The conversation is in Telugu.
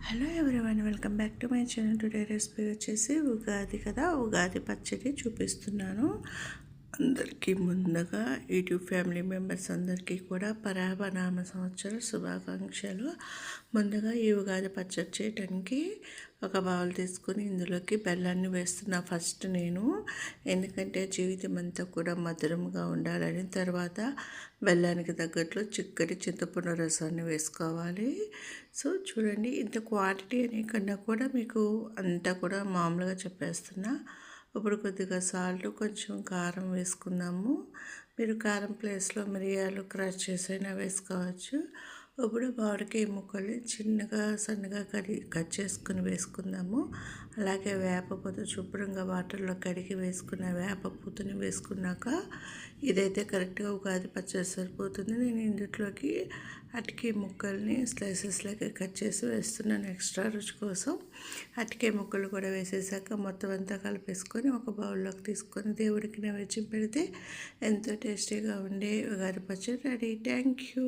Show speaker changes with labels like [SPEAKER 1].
[SPEAKER 1] Hello everyone, welcome back to my channel. Today recipe వచ్చేసి ఉగాది కదా, ఉగాది పచ్చడి చూపిస్తున్నాను. అందరికీ ముందుగా యూట్యూబ్ ఫ్యామిలీ మెంబర్స్ అందరికీ కూడా పరాభనామ సంవత్సర శుభాకాంక్షలు. ముందుగా ఈ ఉగాది పచ్చడి చేయడానికి ఒక బౌల్ తీసుకొని ఇందులోకి బెల్లాన్ని వేస్తున్నా ఫస్ట్ నేను, ఎందుకంటే జీవితం అంతా కూడా మధురంగా ఉండాలని. తర్వాత బెల్లానికి తగ్గట్లు చిక్కటి చింతపండు రసాన్ని వేసుకోవాలి. సో చూడండి, ఇంత క్వాంటిటీ అనే కన్నా కూడా మీకు అంతా కూడా మామూలుగా చెప్పేస్తున్నా. ఇప్పుడు కొద్దిగా సాల్ట్, కొంచెం కారం వేసుకుందాము. మీరు కారం ప్లేస్లో మిరియాలు క్రష్ చేసైనా వేసుకోవచ్చు. ఇప్పుడు మామిడికాయ ముక్కల్ని చిన్నగా సన్నగా కట్ చేసుకుని వేసుకుందాము. అలాగే వేప పూత శుభ్రంగా వాటర్లో కడిగి వేసుకున్న వేప పూతని వేసుకున్నాక ఇదైతే కరెక్ట్గా ఉగాది పచ్చడి సరిపోతుంది. నేను ఇందులోకి అటికాయ ముక్కల్ని స్లైసెస్ లాగా కట్ చేసి వేస్తున్నాను ఎక్స్ట్రా రుచి కోసం. అటికాయ ముక్కలు కూడా వేసేసాక మొత్తం అంతా కలిపేసుకొని ఒక బౌల్లోకి తీసుకొని దేవుడికి నైవేద్యం పెడితే ఎంతో టేస్టీగా ఉండే ఉగాది పచ్చడి రెడీ. Thank you.